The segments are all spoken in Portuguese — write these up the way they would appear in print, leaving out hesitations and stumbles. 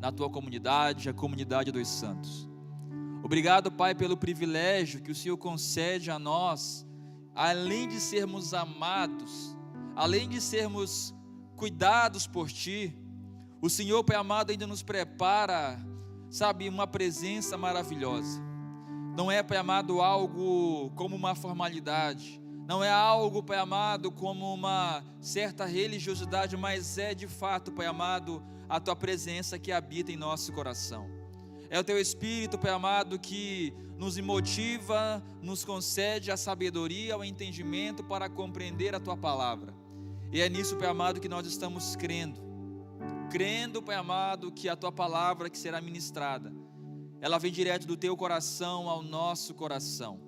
na tua comunidade, a comunidade dos santos. Obrigado, Pai, pelo privilégio que o Senhor concede a nós, além de sermos amados, além de sermos cuidados por Ti, o Senhor, Pai amado, ainda nos prepara, sabe, uma presença maravilhosa. Não é, Pai amado, algo como uma formalidade, não é algo, Pai amado, como uma certa religiosidade, mas é de fato, Pai amado, a Tua presença que habita em nosso coração. É o Teu Espírito, Pai amado, que nos motiva, nos concede a sabedoria, o entendimento para compreender a Tua palavra. E é nisso, Pai amado, que nós estamos crendo, Pai amado, que a Tua palavra que será ministrada, ela vem direto do Teu coração ao nosso coração.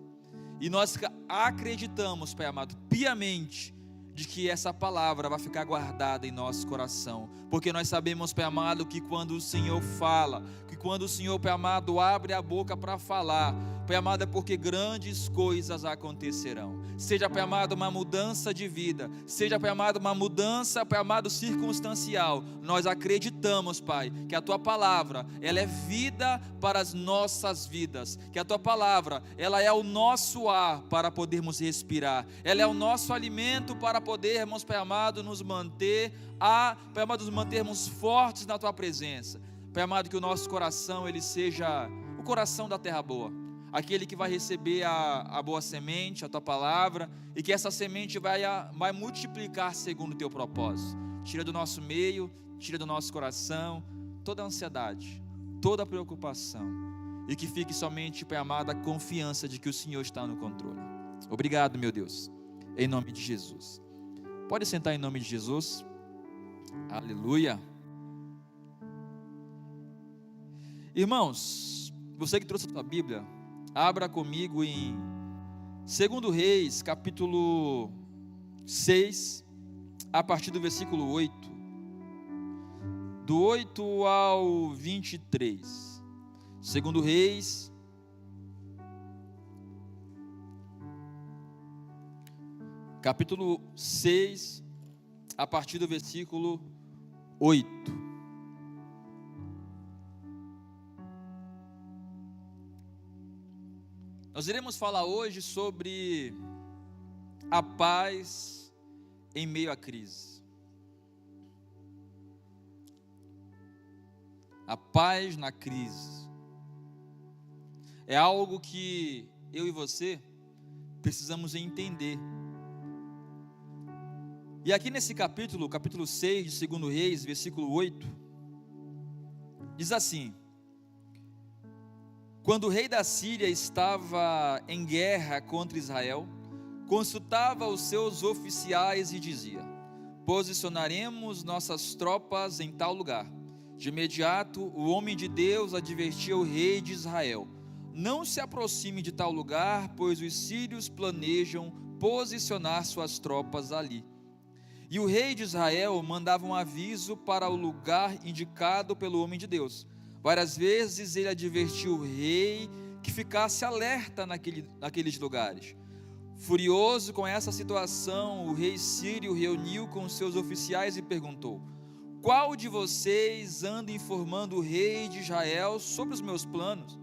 E nós acreditamos, Pai amado, piamente, de que essa palavra vai ficar guardada em nosso coração, porque nós sabemos, Pai amado, que quando o Senhor fala, que quando o Senhor, Pai amado, abre a boca para falar, Pai amado, é porque grandes coisas acontecerão. Seja, Pai amado, uma mudança de vida, seja, Pai amado, uma mudança, Pai amado, circunstancial, nós acreditamos, Pai, que a Tua palavra, ela é vida para as nossas vidas, que a Tua palavra, ela é o nosso ar para podermos respirar, ela é o nosso alimento para podermos, Pai amado, nos manter, Pai amado, nos mantermos fortes na Tua presença. Pai amado, que o nosso coração, ele seja o coração da terra boa, aquele que vai receber a boa semente, a Tua palavra, e que essa semente vai multiplicar segundo o Teu propósito. Tira do nosso meio, tira do nosso coração toda a ansiedade, toda a preocupação, e que fique somente, Pai amado, a confiança de que o Senhor está no controle. Obrigado, meu Deus, em nome de Jesus. Pode sentar em nome de Jesus. Aleluia. Irmãos, você que trouxe a sua Bíblia, abra comigo em 2 Reis, capítulo 6, a partir do versículo 8, do 8 ao 23. 2 Reis, capítulo 6, a partir do versículo 8. Nós iremos falar hoje sobre a paz em meio à crise. A paz na crise. É algo que eu e você precisamos entender. E aqui nesse capítulo 6 de 2 Reis, versículo 8, diz assim: quando o rei da Síria estava em guerra contra Israel, consultava os seus oficiais e dizia: posicionaremos nossas tropas em tal lugar. De imediato, o homem de Deus advertia o rei de Israel: não se aproxime de tal lugar, pois os sírios planejam posicionar suas tropas ali. E o rei de Israel mandava um aviso para o lugar indicado pelo homem de Deus. Várias vezes ele advertiu o rei que ficasse alerta naqueles lugares. Furioso com essa situação, o rei sírio reuniu com seus oficiais e perguntou: qual de vocês anda informando o rei de Israel sobre os meus planos?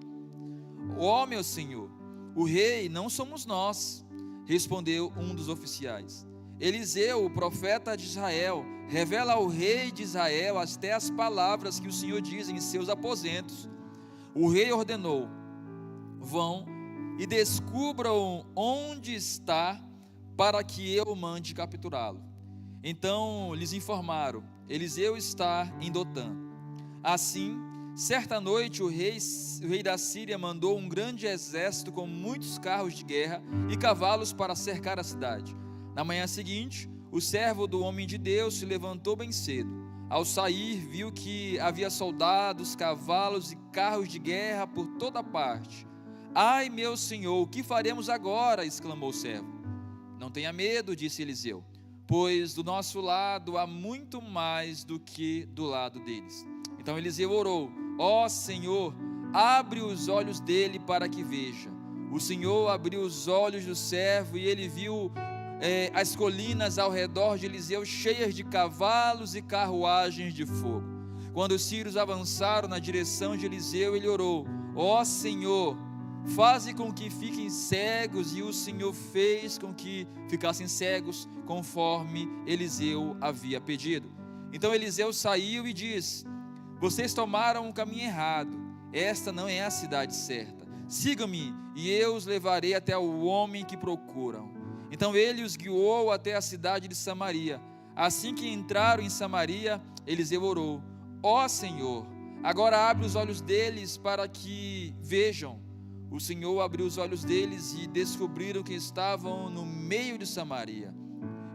Ó meu senhor, o rei não somos nós, respondeu um dos oficiais. Eliseu, o profeta de Israel, revela ao rei de Israel até as palavras que o Senhor diz em seus aposentos. O rei ordenou: vão e descubram onde está, para que eu mande capturá-lo. Então lhes informaram: Eliseu está em Dotã. Assim, certa noite o rei da Síria mandou um grande exército com muitos carros de guerra e cavalos para cercar a cidade. Na manhã seguinte, o servo do homem de Deus se levantou bem cedo. Ao sair, viu que havia soldados, cavalos e carros de guerra por toda parte. Ai, meu senhor, o que faremos agora? Exclamou o servo. Não tenha medo, disse Eliseu, pois do nosso lado há muito mais do que do lado deles. Então Eliseu orou: ó Senhor, abre os olhos dele para que veja. O Senhor abriu os olhos do servo e ele viu as colinas ao redor de Eliseu cheias de cavalos e carruagens de fogo. Quando os sírios avançaram na direção de Eliseu, ele orou: ó Senhor, faze com que fiquem cegos. E o Senhor fez com que ficassem cegos, conforme Eliseu havia pedido. Então Eliseu saiu e disse: vocês tomaram o caminho errado, esta não é a cidade certa. Sigam-me e eu os levarei até o homem que procuram. Então ele os guiou até a cidade de Samaria. Assim que entraram em Samaria, Eliseu orou: ó Senhor, agora abre os olhos deles para que vejam. O Senhor abriu os olhos deles e descobriram que estavam no meio de Samaria.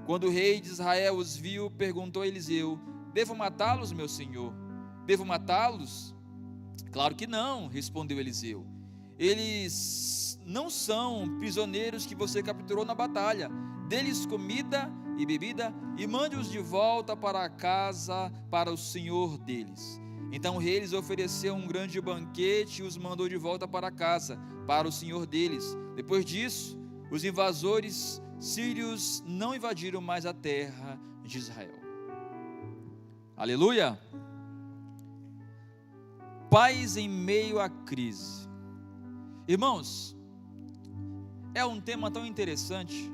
Quando o rei de Israel os viu, perguntou a Eliseu: devo matá-los, meu senhor? Devo matá-los? Claro que não, respondeu Eliseu. Eles não são prisioneiros que você capturou na batalha. Dê-lhes comida e bebida e mande-os de volta para a casa, para o senhor deles. Então o rei lhes ofereceu um grande banquete e os mandou de volta para casa, para o senhor deles. Depois disso, os invasores sírios não invadiram mais a terra de Israel. Aleluia! Paz em meio à crise. Irmãos, é um tema tão interessante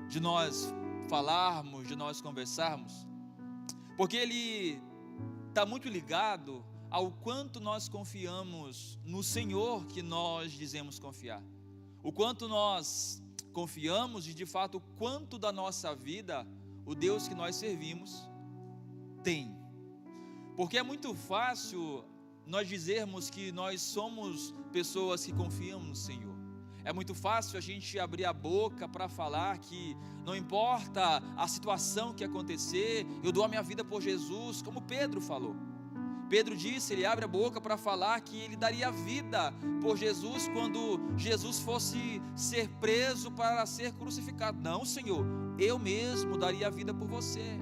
de nós falarmos, de nós conversarmos, porque ele está muito ligado ao quanto nós confiamos no Senhor que nós dizemos confiar, o quanto nós confiamos e de fato o quanto da nossa vida o Deus que nós servimos tem. Porque é muito fácil nós dizermos que nós somos pessoas que confiam no Senhor. É muito fácil a gente abrir a boca para falar que não importa a situação que acontecer, eu dou a minha vida por Jesus, como Pedro falou. Pedro disse, ele abre a boca para falar que ele daria a vida por Jesus quando Jesus fosse ser preso para ser crucificado. Não, Senhor, eu mesmo daria a vida por você.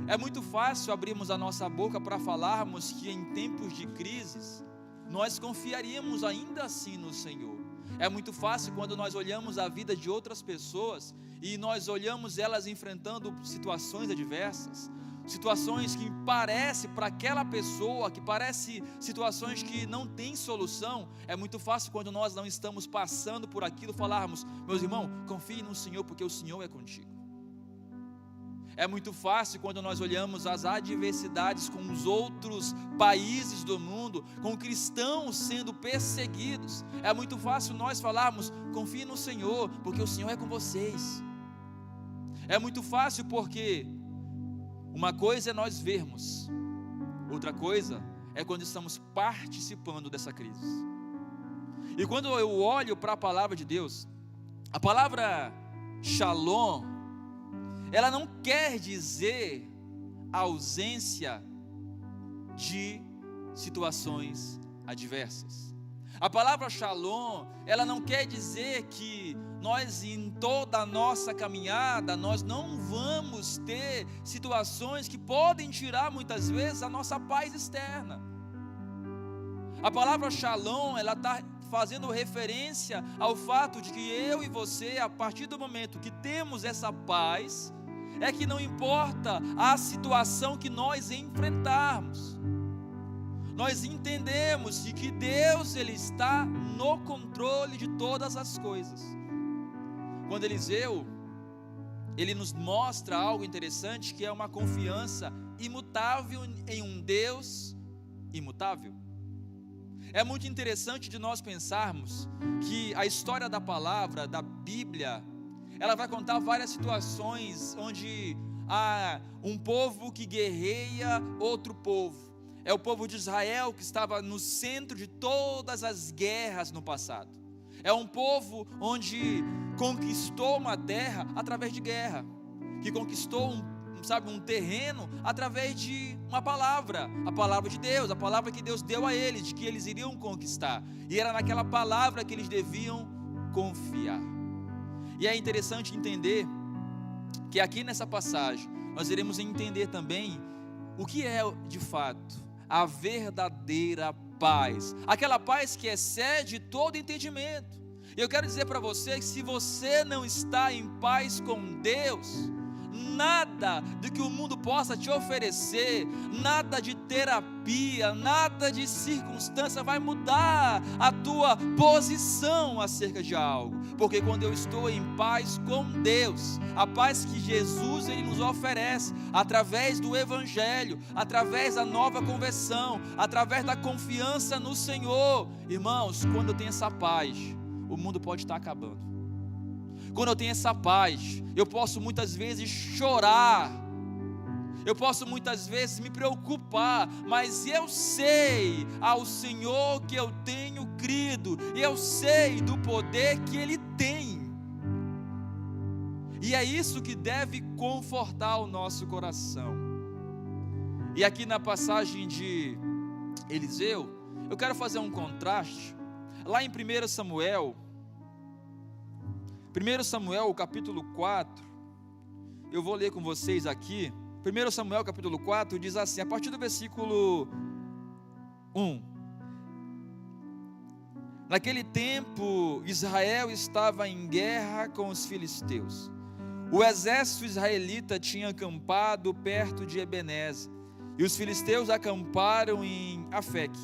É muito fácil abrirmos a nossa boca para falarmos que em tempos de crises, nós confiaríamos ainda assim no Senhor. É muito fácil quando nós olhamos a vida de outras pessoas e nós olhamos elas enfrentando situações adversas, situações que parece para aquela pessoa, que parece situações que não tem solução. É muito fácil quando nós não estamos passando por aquilo falarmos: meus irmãos, confiem no Senhor porque o Senhor é contigo. É muito fácil quando nós olhamos as adversidades com os outros países do mundo, com cristãos sendo perseguidos. É muito fácil nós falarmos: confie no Senhor, porque o Senhor é com vocês. É muito fácil porque uma coisa é nós vermos, outra coisa é quando estamos participando dessa crise. E quando eu olho para a palavra de Deus, a palavra Shalom, ela não quer dizer a ausência de situações adversas. A palavra Shalom, ela não quer dizer que nós em toda a nossa caminhada, nós não vamos ter situações que podem tirar muitas vezes a nossa paz externa. A palavra Shalom, ela está fazendo referência ao fato de que eu e você, a partir do momento que temos essa paz, é que não importa a situação que nós enfrentarmos, nós entendemos de que Deus, Ele está no controle de todas as coisas. Quando Eliseu, ele nos mostra algo interessante, que é uma confiança imutável em um Deus imutável. É muito interessante de nós pensarmos que a história da palavra, da Bíblia, ela vai contar várias situações onde há um povo que guerreia outro povo. É o povo de Israel que estava no centro de todas as guerras no passado. É um povo onde conquistou uma terra através de guerra, que conquistou um terreno através de uma palavra, a palavra de Deus, a palavra que Deus deu a eles, de que eles iriam conquistar, e era naquela palavra que eles deviam confiar. E é interessante entender que aqui nessa passagem nós iremos entender também o que é de fato a verdadeira paz, aquela paz que excede todo entendimento. E eu quero dizer para você que se você não está em paz com Deus, nada do que o mundo possa te oferecer, nada de terapia, nada de circunstância vai mudar a tua posição acerca de algo, porque quando eu estou em paz com Deus, a paz que Jesus ele nos oferece, através do Evangelho, através da nova conversão, através da confiança no Senhor, irmãos, quando eu tenho essa paz, o mundo pode estar acabando. Quando eu tenho essa paz, eu posso muitas vezes chorar, eu posso muitas vezes me preocupar, mas eu sei ao Senhor que eu tenho crido, e eu sei do poder que Ele tem, e é isso que deve confortar o nosso coração. E aqui na passagem de Eliseu, eu quero fazer um contraste, lá em 1 Samuel, capítulo 4, eu vou ler com vocês aqui. 1 Samuel capítulo 4 diz assim, a partir do versículo 1: Naquele tempo Israel estava em guerra com os filisteus. O exército israelita tinha acampado perto de Ebenezer, e os filisteus acamparam em Afeque.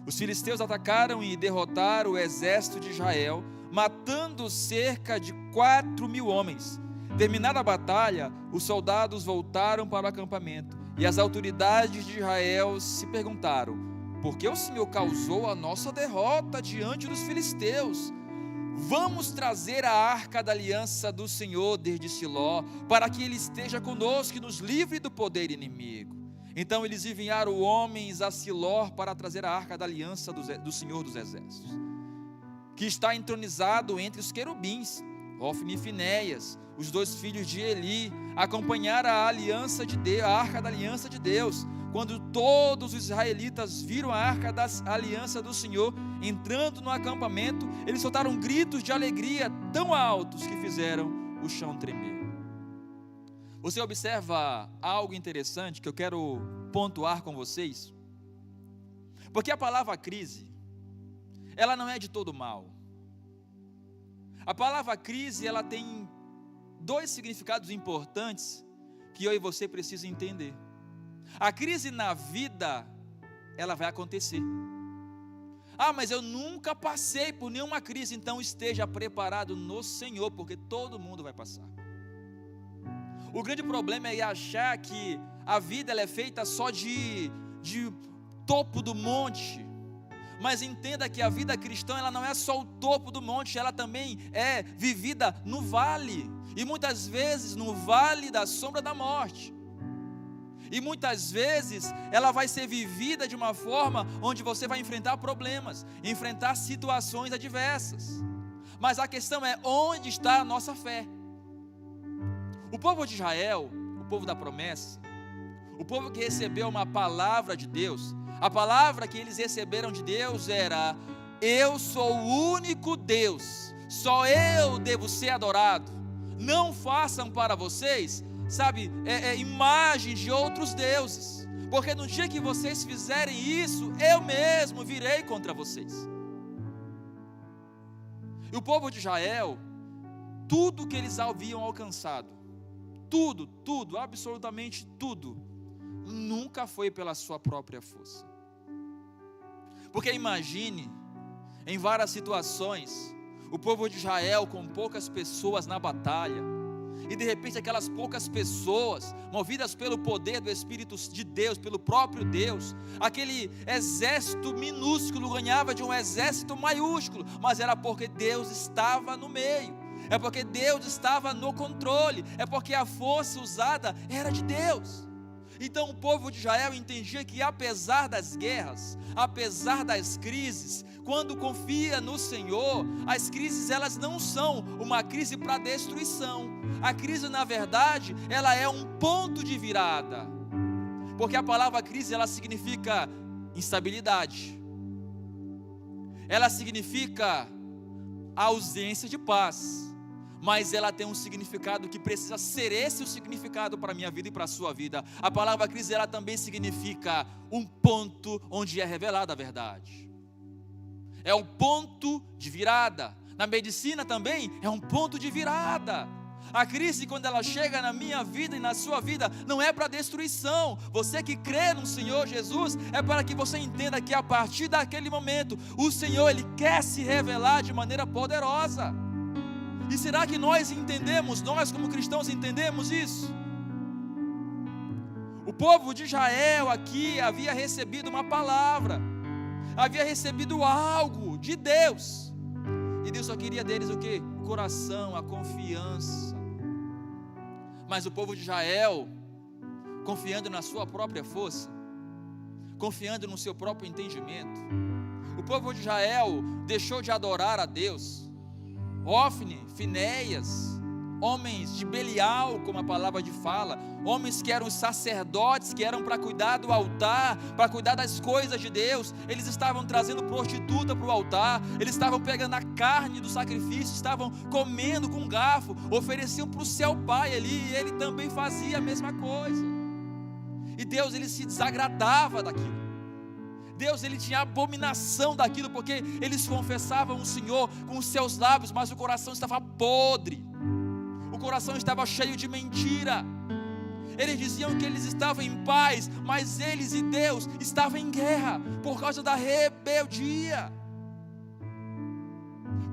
Os filisteus atacaram e derrotaram o exército de Israel, matando cerca de 4.000 homens. Terminada a batalha, os soldados voltaram para o acampamento, e as autoridades de Israel se perguntaram: por que o Senhor causou a nossa derrota diante dos filisteus? Vamos trazer a arca da aliança do Senhor desde Siló, para que ele esteja conosco e nos livre do poder inimigo. Então eles enviaram homens a Siló para trazer a arca da aliança do Senhor dos exércitos, que está entronizado entre os querubins. Hofni e Finéias, os dois filhos de Eli, acompanharam a aliança de Deus, a arca da aliança de Deus. Quando todos os israelitas viram a arca da aliança do Senhor entrando no acampamento, eles soltaram gritos de alegria tão altos que fizeram o chão tremer. Você observa algo interessante que eu quero pontuar com vocês? Porque a palavra crise, ela não é de todo mal. A palavra crise, ela tem dois significados importantes que eu e você precisam entender. A crise na vida, ela vai acontecer. Ah, mas eu nunca passei por nenhuma crise. Então esteja preparado no Senhor, porque todo mundo vai passar. O grande problema é achar que a vida ela é feita só de topo do monte. Mas entenda que a vida cristã, ela não é só o topo do monte, ela também é vivida no vale, e muitas vezes no vale da sombra da morte, e muitas vezes ela vai ser vivida de uma forma onde você vai enfrentar problemas, enfrentar situações adversas, mas a questão é onde está a nossa fé. O povo de Israel, o povo da promessa, o povo que recebeu uma palavra de Deus, a palavra que eles receberam de Deus era: eu sou o único Deus, só eu devo ser adorado, não façam para vocês, imagens de outros deuses, porque no dia que vocês fizerem isso, eu mesmo virei contra vocês. E o povo de Israel, tudo que eles haviam alcançado, tudo, absolutamente tudo, nunca foi pela sua própria força. Porque imagine, em várias situações, o povo de Israel com poucas pessoas na batalha, e de repente aquelas poucas pessoas, movidas pelo poder do Espírito de Deus, pelo próprio Deus, aquele exército minúsculo ganhava de um exército maiúsculo, mas era porque Deus estava no meio, é porque Deus estava no controle, é porque a força usada era de Deus. Então o povo de Israel entendia que apesar das guerras, apesar das crises, quando confia no Senhor, as crises elas não são uma crise para destruição. A crise na verdade, ela é um ponto de virada. Porque a palavra crise ela significa instabilidade. Ela significa ausência de paz. Mas ela tem um significado que precisa ser esse o significado para a minha vida e para a sua vida. A palavra crise ela também significa um ponto onde é revelada a verdade. É um ponto de virada. Na medicina também é um ponto de virada. A crise, quando ela chega na minha vida e na sua vida, não é para destruição. Você que crê no Senhor Jesus, é para que você entenda que a partir daquele momento, o Senhor, Ele quer se revelar de maneira poderosa. E será que nós entendemos, nós como cristãos entendemos isso? O povo de Israel aqui havia recebido uma palavra, havia recebido algo de Deus, e Deus só queria deles o quê? O coração, a confiança. Mas o povo de Israel, confiando na sua própria força, confiando no seu próprio entendimento, o povo de Israel deixou de adorar a Deus. Ofne, Finéias, homens de Belial, como a palavra de fala, homens que eram sacerdotes, que eram para cuidar do altar, para cuidar das coisas de Deus, eles estavam trazendo prostituta para o altar, eles estavam pegando a carne do sacrifício, estavam comendo com garfo, ofereciam para o seu pai ali, e ele também fazia a mesma coisa, e Deus, ele se desagradava daquilo. Deus, ele tinha abominação daquilo, porque eles confessavam o Senhor com os seus lábios, mas o coração estava podre, o coração estava cheio de mentira. Eles diziam que eles estavam em paz, mas eles e Deus estavam em guerra, por causa da rebeldia,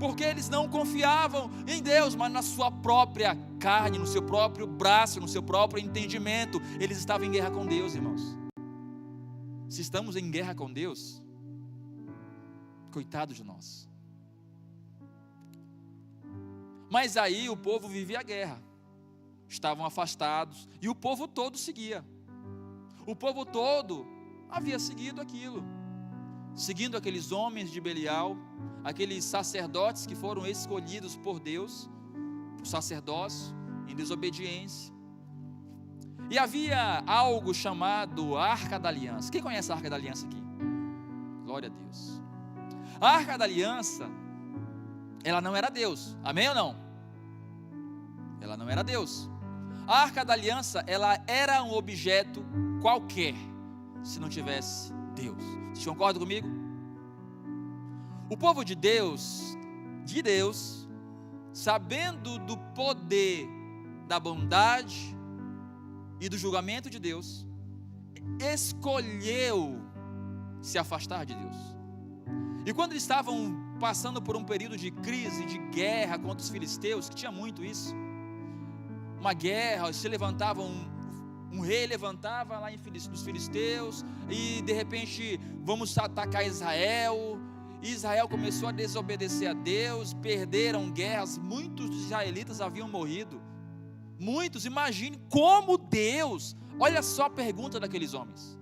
porque eles não confiavam em Deus, mas na sua própria carne, no seu próprio braço, no seu próprio entendimento. Eles estavam em guerra com Deus, irmãos. Se estamos em guerra com Deus, coitado de nós. Mas aí o povo vivia a guerra, estavam afastados, e o povo todo seguia. O povo todo havia seguido aquilo, seguindo aqueles homens de Belial, aqueles sacerdotes que foram escolhidos por Deus, o sacerdócio em desobediência. E havia algo chamado Arca da Aliança. Quem conhece a Arca da Aliança aqui? Glória a Deus. A Arca da Aliança, ela não era Deus, amém ou não? Ela não era Deus. A Arca da Aliança, ela era um objeto qualquer, se não tivesse Deus. Vocês concordam comigo? O povo de Deus, sabendo do poder, da bondade e do julgamento de Deus, escolheu se afastar de Deus. E quando eles estavam passando por um período de crise, de guerra contra os filisteus, que tinha muito isso, uma guerra, se levantava um rei levantava lá dos filisteus, e de repente vamos atacar Israel. E Israel começou a desobedecer a Deus, perderam guerras, muitos dos israelitas haviam morrido. Muitos, imagine como Deus, olha só a pergunta daqueles homens: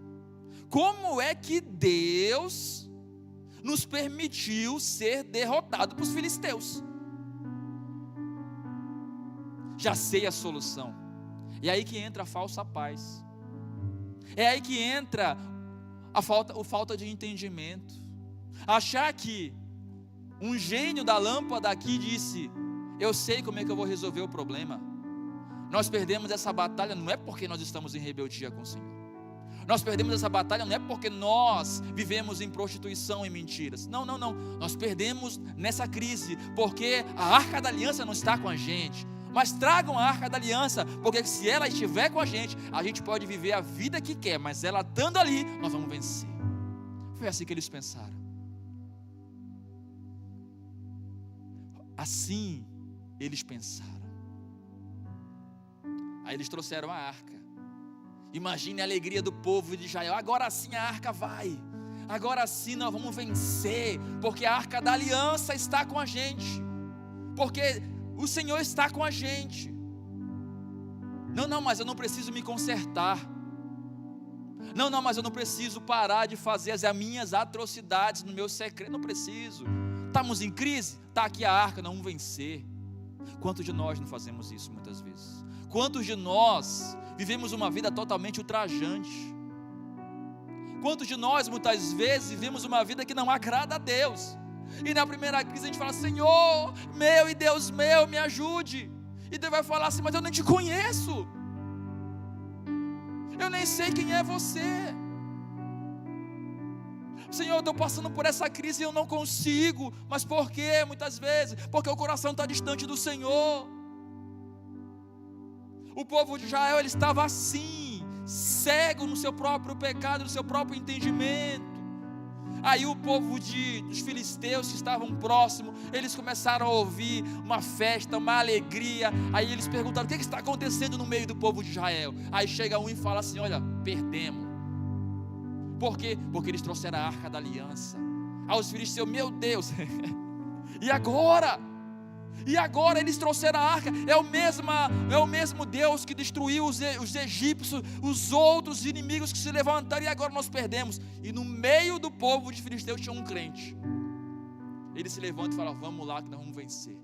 como é que Deus nos permitiu ser derrotado pelos filisteus? Já sei a solução. É aí que entra a falsa paz, é aí que entra a falta de entendimento. Achar que um gênio da lâmpada aqui disse: eu sei como é que eu vou resolver o problema. Nós perdemos essa batalha não é porque nós estamos em rebeldia com o Senhor. Nós perdemos essa batalha não é porque nós vivemos em prostituição e mentiras. Não. Nós perdemos nessa crise porque a Arca da Aliança não está com a gente. Mas tragam a Arca da Aliança, porque se ela estiver com a gente pode viver a vida que quer, mas ela estando ali, nós vamos vencer. Foi assim que eles pensaram. Assim eles pensaram. Aí eles trouxeram a arca. Imagine a alegria do povo de Israel: agora sim a arca vai, agora sim nós vamos vencer, porque a Arca da Aliança está com a gente, porque o Senhor está com a gente. Não, mas eu não preciso me consertar. Não, mas eu não preciso parar de fazer as minhas atrocidades no meu secreto. Não preciso. Estamos em crise? Está aqui a arca, nós vamos vencer. Quantos de nós não fazemos isso muitas vezes? Quantos de nós vivemos uma vida totalmente ultrajante? Quantos de nós muitas vezes vivemos uma vida que não agrada a Deus? E na primeira crise a gente fala: Senhor meu e Deus meu, me ajude. E Deus vai falar assim: mas eu nem te conheço, eu nem sei quem é você. Senhor, eu estou passando por essa crise e eu não consigo. Mas por quê? Muitas vezes porque o coração está distante do Senhor. O povo de Israel, ele estava assim, cego no seu próprio pecado, no seu próprio entendimento. Aí o povo dos filisteus que estavam próximos, eles começaram a ouvir uma festa, uma alegria. Aí eles perguntaram: o que está acontecendo no meio do povo de Israel? Aí chega um e fala assim: olha, perdemos. Por quê? Porque eles trouxeram a arca da aliança. Aí os filisteus: meu Deus, e agora? E agora eles trouxeram a arca. É o mesmo Deus que destruiu os egípcios, os outros inimigos que se levantaram, e agora nós perdemos. E no meio do povo de filisteus tinha um crente. Ele se levanta e fala: vamos lá que nós vamos vencer.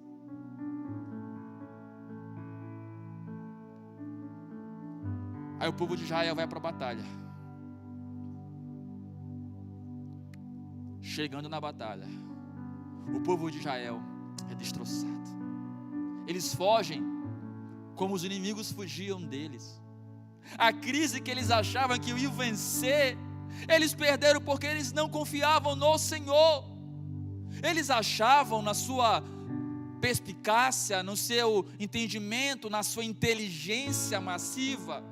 Aí o povo de Israel vai para a batalha. Chegando na batalha, o povo de Israel é destroçado. Eles fogem como os inimigos fugiam deles. A crise que eles achavam que iam vencer, eles perderam porque eles não confiavam no Senhor. Eles achavam, na sua perspicácia, no seu entendimento, na sua inteligência massiva,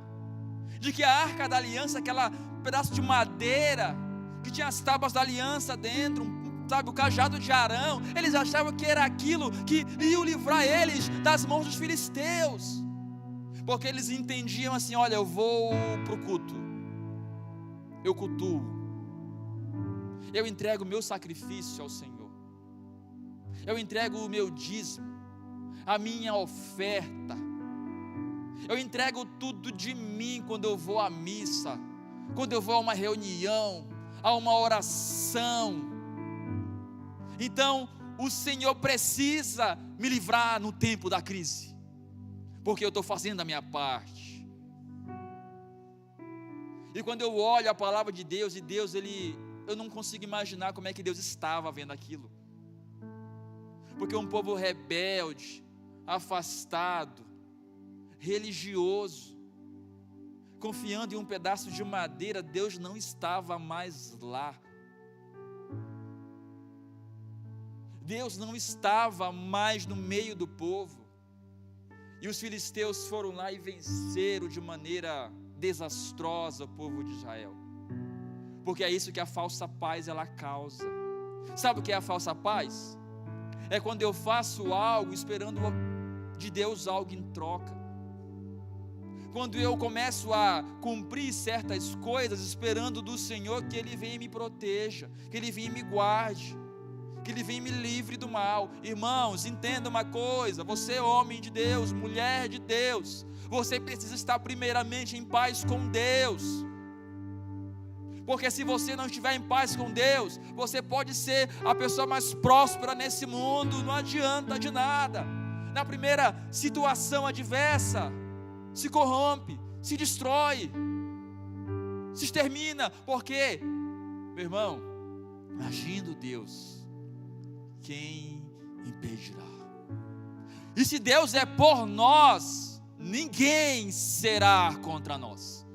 de que a arca da aliança, aquela pedaço de madeira que tinha as tábuas da aliança dentro, sabe, o cajado de Arão, eles achavam que era aquilo que ia livrar eles das mãos dos filisteus, porque eles entendiam assim: olha, eu vou para o culto, eu cultuo, eu entrego o meu sacrifício ao Senhor, eu entrego o meu dízimo, a minha oferta, eu entrego tudo de mim quando eu vou à missa, quando eu vou a uma reunião, a uma oração. Então o Senhor precisa me livrar no tempo da crise, porque eu estou fazendo a minha parte. E quando eu olho a palavra de Deus, e Deus, eu não consigo imaginar como é que Deus estava vendo aquilo, porque um povo rebelde, afastado, religioso, confiando em um pedaço de madeira, Deus não estava mais lá. Deus não estava mais no meio do povo. E os filisteus foram lá e venceram de maneira desastrosa o povo de Israel. Porque é isso que a falsa paz ela causa. Sabe o que é a falsa paz? É quando eu faço algo esperando de Deus algo em troca. Quando eu começo a cumprir certas coisas esperando do Senhor que Ele venha e me proteja, que Ele venha e me guarde, que Ele venha e me livre do mal. Irmãos, entenda uma coisa: você, homem de Deus, mulher de Deus, você precisa estar primeiramente em paz com Deus, porque se você não estiver em paz com Deus, você pode ser a pessoa mais próspera nesse mundo, não adianta de nada. Na primeira situação adversa, se corrompe, se destrói, se extermina. Porque, meu irmão, agindo Deus, quem impedirá? E se Deus é por nós, ninguém será contra nós.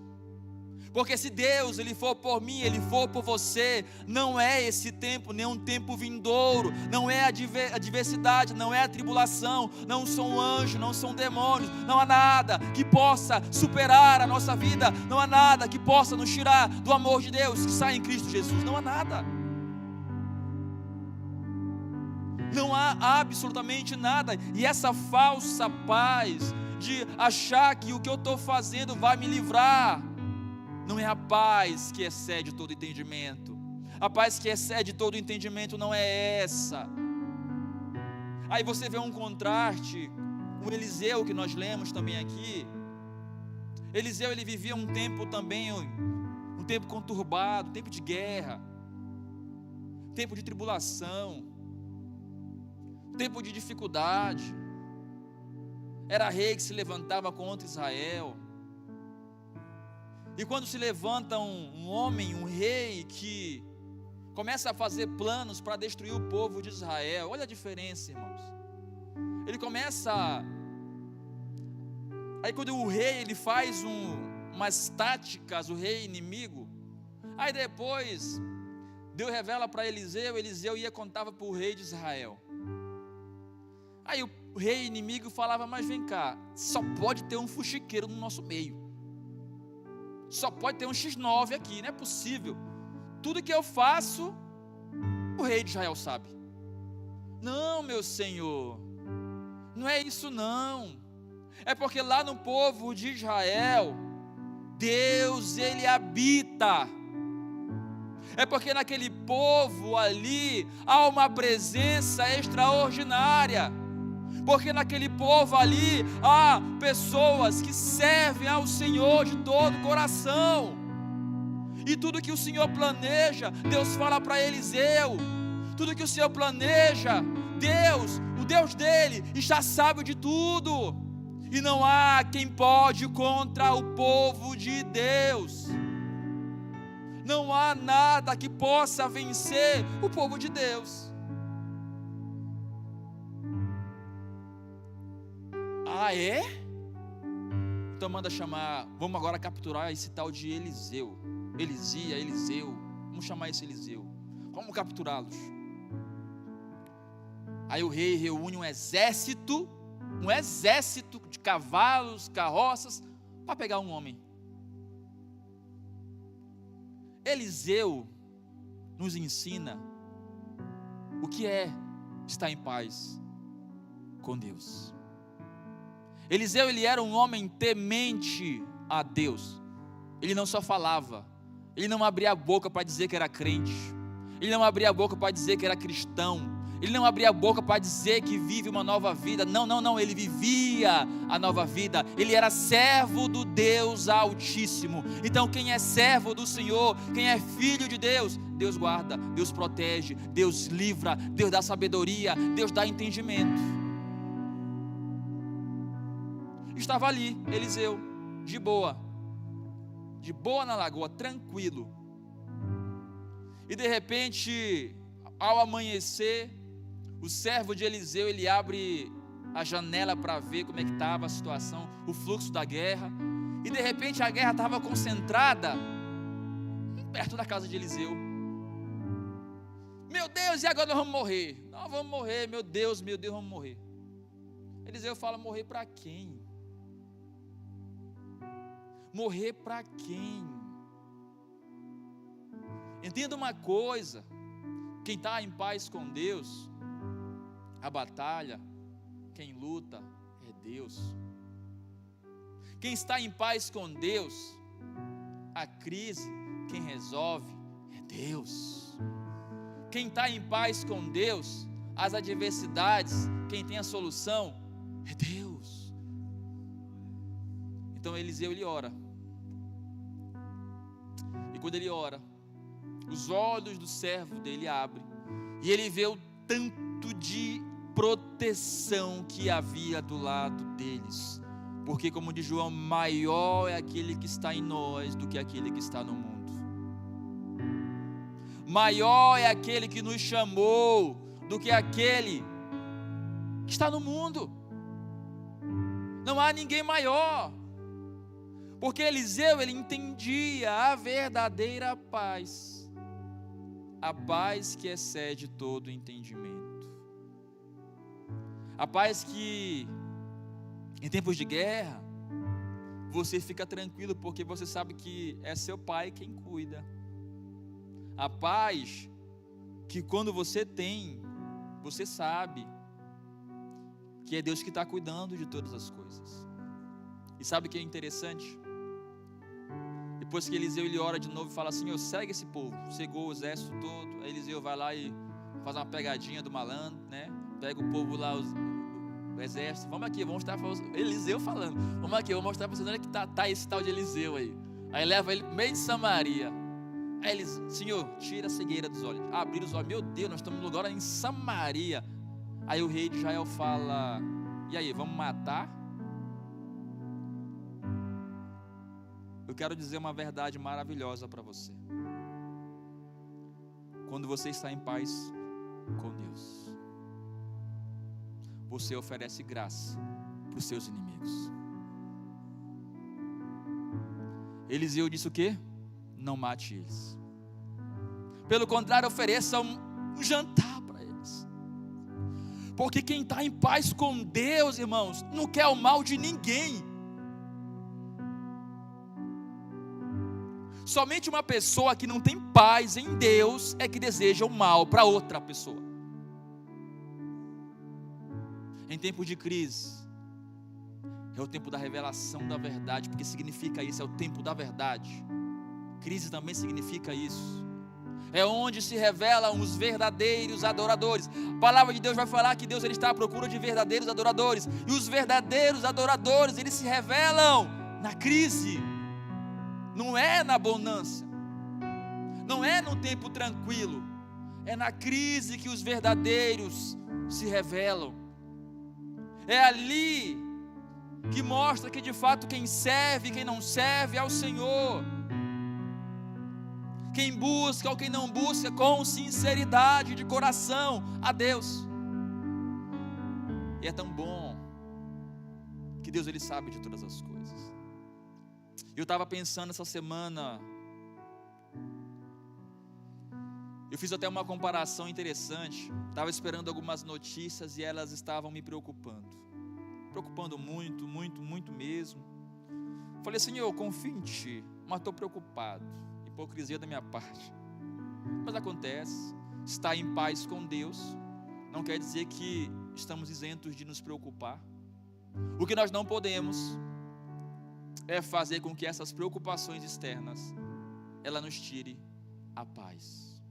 Porque se Deus Ele for por mim, Ele for por você, não é esse tempo, nem um tempo vindouro, não é a adversidade, não é a tribulação, não são anjos, não são demônios, não há nada que possa superar a nossa vida, não há nada que possa nos tirar do amor de Deus que sai em Cristo Jesus, não há nada. Não há absolutamente nada. E essa falsa paz de achar que o que eu estou fazendo vai me livrar, não é a paz que excede todo entendimento. A paz que excede todo entendimento não é essa. Aí você vê um contraste com Eliseu, que nós lemos também aqui. Eliseu, ele vivia um tempo também, um tempo conturbado, tempo de guerra, tempo de tribulação, tempo de dificuldade. Era rei que se levantava contra Israel. E quando se levanta um homem, um rei, que começa a fazer planos para destruir o povo de Israel, olha a diferença, irmãos. Ele começa, aí quando o rei ele faz umas táticas, o rei inimigo, aí depois Deus revela para Eliseu, Eliseu ia e contava para o rei de Israel. Aí o rei inimigo falava: mas vem cá, só pode ter um fuxiqueiro no nosso meio, só pode ter um X9 aqui, não é possível. Tudo que eu faço, o rei de Israel sabe. Não, meu senhor, não é isso não. É porque lá no povo de Israel, Deus, Ele habita. É porque naquele povo ali há uma presença extraordinária. Porque naquele povo ali há pessoas que servem ao Senhor de todo o coração. E tudo que o Senhor planeja, Deus fala para Eliseu. Tudo que o Senhor planeja, Deus, o Deus dele, já sabe de tudo. E não há quem pode contra o povo de Deus. Não há nada que possa vencer o povo de Deus. Ah, é? Então manda chamar. Vamos agora capturar esse tal de Eliseu. Eliseu. Vamos chamar esse Eliseu. Vamos capturá-los. Aí o rei reúne um exército de cavalos, carroças, para pegar um homem. Eliseu nos ensina o que é estar em paz com Deus. Eliseu, ele era um homem temente a Deus. Ele não só falava, ele não abria a boca para dizer que era crente, ele não abria a boca para dizer que era cristão, ele não abria a boca para dizer que vive uma nova vida. Não, ele vivia a nova vida. Ele era servo do Deus Altíssimo. Então quem é servo do Senhor, quem é filho de Deus, Deus guarda, Deus protege, Deus livra, Deus dá sabedoria, Deus dá entendimento. Estava ali Eliseu, de boa na lagoa, tranquilo. E de repente, ao amanhecer, o servo de Eliseu, ele abre a janela para ver como é que estava a situação, o fluxo da guerra. E de repente a guerra estava concentrada perto da casa de Eliseu. Meu Deus, e agora nós vamos morrer? Nós vamos morrer, meu Deus, vamos morrer. Eliseu fala: morrer para quem? Morrer para quem? Entenda uma coisa: quem está em paz com Deus, a batalha, quem luta é Deus. Quem está em paz com Deus, a crise, quem resolve é Deus. Quem está em paz com Deus, as adversidades, quem tem a solução é Deus. Então Eliseu, ele ora. E quando ele ora, os olhos do servo dele abrem, e ele vê o tanto de proteção que havia do lado deles. Porque, como diz João, maior é aquele que está em nós do que aquele que está no mundo. Maior é aquele que nos chamou do que aquele que está no mundo. Não há ninguém maior. Porque Eliseu, ele entendia a verdadeira paz, a paz que excede todo entendimento. A paz que, em tempos de guerra, você fica tranquilo, porque você sabe que é seu pai quem cuida. A paz que, quando você tem, você sabe que é Deus que está cuidando de todas as coisas. E sabe o que é interessante? Depois que Eliseu, ele ora de novo e fala assim: Senhor, segue esse povo. Chegou o exército todo. Aí Eliseu vai lá e faz uma pegadinha do malandro, né? Pega o povo lá, o exército. Vamos aqui, vamos mostrar para você. Eliseu falando: vamos aqui, eu vou mostrar para vocês onde é que tá esse tal de Eliseu aí. Aí leva ele no meio de Samaria. Aí eles: Senhor, tira a cegueira dos olhos. Abrir os olhos. Meu Deus, nós estamos no lugar em Samaria. Aí o rei de Israel fala: e aí, vamos matar? Eu quero dizer uma verdade maravilhosa para você. Quando você está em paz com Deus, você oferece graça para os seus inimigos. Eliseu disse o quê? Não mate eles. Pelo contrário, ofereça um jantar para eles. Porque quem está em paz com Deus, irmãos, não quer o mal de ninguém. Somente uma pessoa que não tem paz em Deus é que deseja o mal para outra pessoa. Em tempo de crise, é o tempo da revelação da verdade, porque significa isso, é o tempo da verdade. Crise também significa isso. É onde se revelam os verdadeiros adoradores. A palavra de Deus vai falar que Deus ele está à procura de verdadeiros adoradores. E os verdadeiros adoradores, eles se revelam na crise. Não é na bonança. Não é no tempo tranquilo. É na crise que os verdadeiros se revelam. É ali que mostra que de fato quem serve e quem não serve é o Senhor. Quem busca ou quem não busca com sinceridade de coração a Deus. E é tão bom que Deus ele sabe de todas as coisas. Eu estava pensando essa semana, eu fiz até uma comparação interessante. Estava esperando algumas notícias e elas estavam me preocupando muito, muito, muito mesmo. Falei, Senhor, eu confio em Ti, mas estou preocupado. Hipocrisia da minha parte. Mas acontece, estar em paz com Deus não quer dizer que estamos isentos de nos preocupar. O que nós não podemos é fazer com que essas preocupações externas ela nos tire a paz.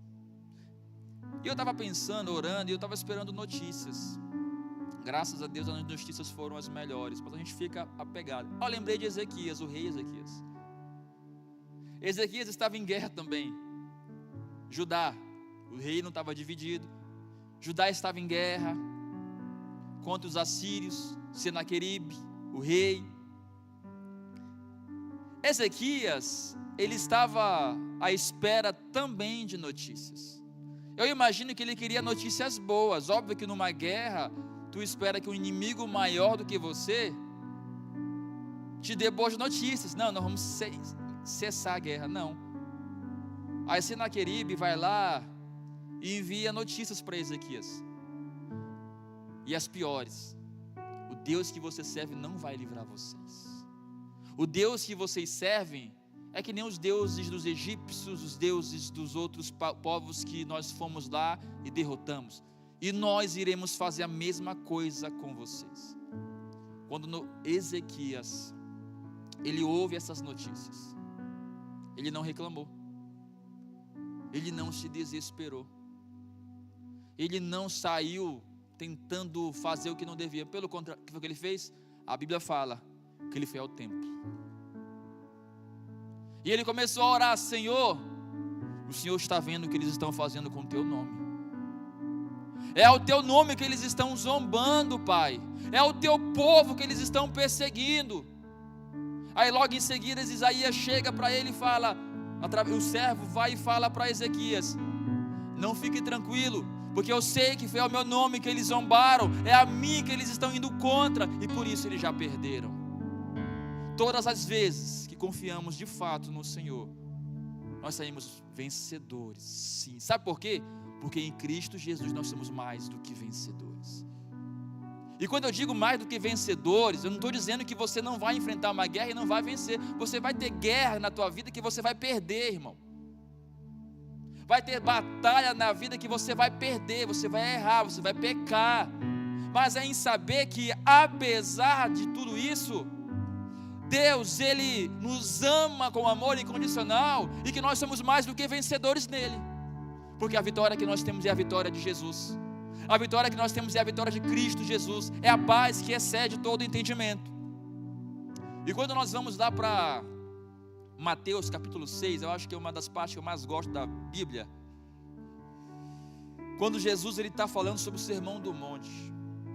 E eu estava pensando, orando, e eu estava esperando notícias. Graças a Deus as notícias foram as melhores, mas a gente fica apegado. Eu lembrei de Ezequias, o rei Ezequias. Ezequias estava em guerra também. Judá, o reino estava dividido. Judá estava em guerra contra os assírios, Senaqueribe, o rei. Ezequias, ele estava à espera também de notícias. Eu imagino que ele queria notícias boas. Óbvio que numa guerra, tu espera que um inimigo maior do que você te dê boas notícias. Não, nós vamos cessar a guerra, não. Aí Senaqueribe vai lá e envia notícias para Ezequias. E as piores: o Deus que você serve não vai livrar vocês. O Deus que vocês servem é que nem os deuses dos egípcios, os deuses dos outros povos que nós fomos lá e derrotamos. E nós iremos fazer a mesma coisa com vocês. Quando Ezequias, ele ouve essas notícias, ele não reclamou, ele não se desesperou, ele não saiu tentando fazer o que não devia. Pelo contrário, o que foi que ele fez? A Bíblia fala que ele foi ao templo. E ele começou a orar: Senhor, o Senhor está vendo o que eles estão fazendo com o Teu nome. É ao Teu nome que eles estão zombando, Pai. É ao Teu povo que eles estão perseguindo. Aí logo em seguida Isaías chega para ele e fala, o servo vai e fala para Ezequias: não fique tranquilo, porque eu sei que foi ao meu nome que eles zombaram, é a mim que eles estão indo contra, e por isso eles já perderam. Todas as vezes que confiamos de fato no Senhor, nós saímos vencedores, sim. Sabe por quê? Porque em Cristo Jesus nós somos mais do que vencedores. E quando eu digo mais do que vencedores, eu não estou dizendo que você não vai enfrentar uma guerra e não vai vencer. Você vai ter guerra na tua vida que você vai perder, irmão. Vai ter batalha na vida que você vai perder, você vai errar, você vai pecar. Mas é em saber que apesar de tudo isso, Deus, Ele nos ama com amor incondicional e que nós somos mais do que vencedores nele. Porque a vitória que nós temos é a vitória de Jesus. A vitória que nós temos é a vitória de Cristo Jesus. É a paz que excede todo entendimento. E quando nós vamos lá para Mateus capítulo 6, eu acho que é uma das partes que eu mais gosto da Bíblia. Quando Jesus está falando sobre o Sermão do Monte.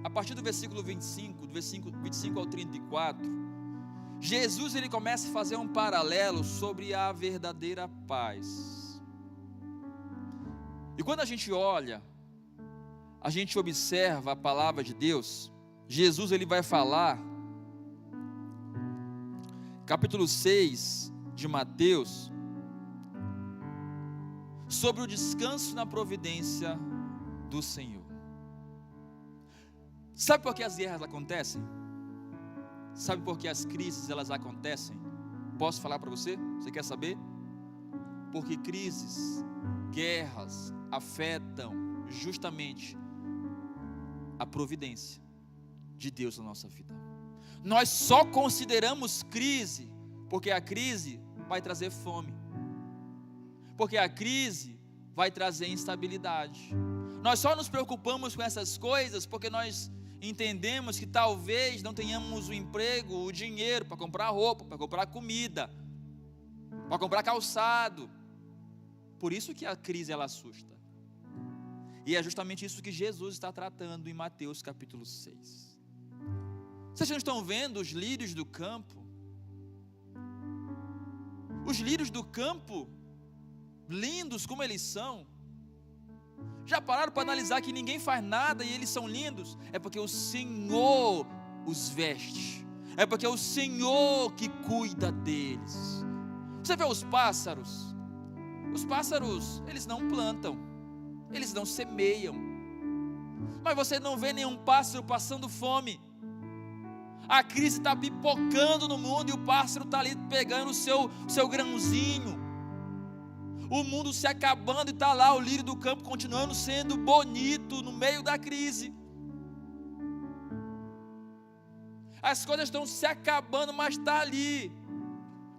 A partir do versículo 25, do versículo 25 ao 34, Jesus ele começa a fazer um paralelo sobre a verdadeira paz. E quando a gente olha, a gente observa a palavra de Deus, Jesus ele vai falar, capítulo 6 de Mateus, sobre o descanso na providência do Senhor. Sabe por que as guerras acontecem? Sabe por que as crises elas acontecem? Posso falar para você? Você quer saber? Porque crises, guerras afetam justamente a providência de Deus na nossa vida. Nós só consideramos crise porque a crise vai trazer fome, porque a crise vai trazer instabilidade. Nós só nos preocupamos com essas coisas porque nós entendemos que talvez não tenhamos o emprego, o dinheiro para comprar roupa, para comprar comida, para comprar calçado. Por isso que a crise ela assusta. E é justamente isso que Jesus está tratando em Mateus capítulo 6. Vocês não estão vendo os lírios do campo? Os lírios do campo, lindos como eles são. Já pararam para analisar que ninguém faz nada e eles são lindos? É porque o Senhor os veste. É porque é o Senhor que cuida deles. Você vê os pássaros? Os pássaros, eles não plantam, eles não semeiam. Mas você não vê nenhum pássaro passando fome. A crise está pipocando no mundo e o pássaro está ali pegando o seu grãozinho. O mundo se acabando e está lá o lírio do campo continuando sendo bonito no meio da crise. As coisas estão se acabando, mas está ali.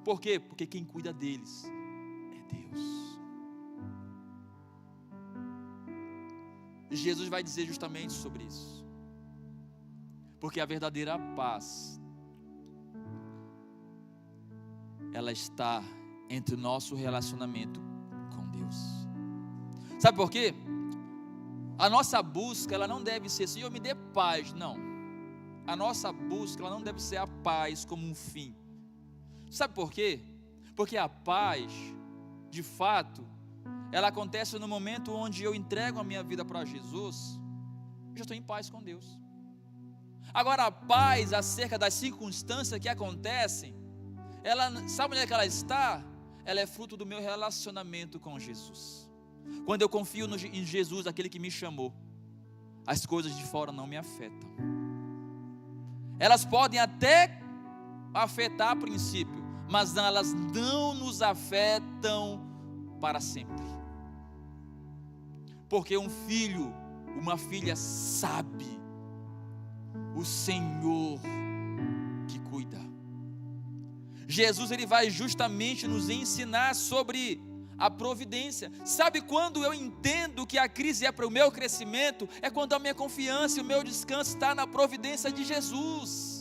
Por quê? Porque quem cuida deles é Deus. Jesus vai dizer justamente sobre isso. Porque a verdadeira paz, ela está entre o nosso relacionamento com Deus. Sabe por quê? A nossa busca, ela não deve ser, Senhor, me dê paz, não. A nossa busca, ela não deve ser a paz como um fim. Sabe por quê? Porque a paz, de fato, ela acontece no momento onde eu entrego a minha vida para Jesus, eu já estou em paz com Deus. Agora a paz acerca das circunstâncias que acontecem, ela, sabe onde é que ela está? Ela é fruto do meu relacionamento com Jesus. Quando eu confio em Jesus, aquele que me chamou, as coisas de fora não me afetam. Elas podem até afetar a princípio, mas elas não nos afetam para sempre. Porque um filho, uma filha sabe o Senhor que cuida. Jesus, ele vai justamente nos ensinar sobre a providência. Sabe quando eu entendo que a crise é para o meu crescimento? É quando a minha confiança e o meu descanso está na providência de Jesus.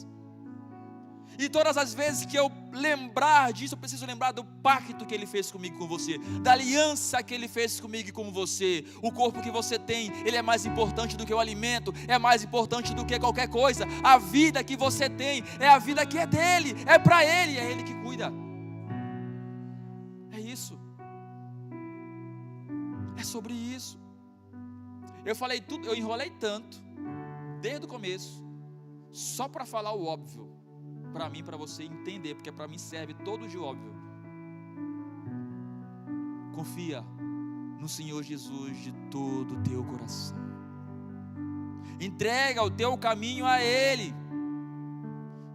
E todas as vezes que eu lembrar disso, eu preciso lembrar do pacto que Ele fez comigo e com você, da aliança que Ele fez comigo e com você. O corpo que você tem, ele é mais importante do que o alimento, é mais importante do que qualquer coisa. A vida que você tem, é a vida que é dele, é para Ele, é Ele que cuida. É isso. É sobre isso. Eu falei tudo, eu enrolei tanto, desde o começo, só para falar o óbvio. Para mim, para você entender, porque para mim serve todo de óbvio. Confia no Senhor Jesus de todo o teu coração. Entrega o teu caminho a Ele.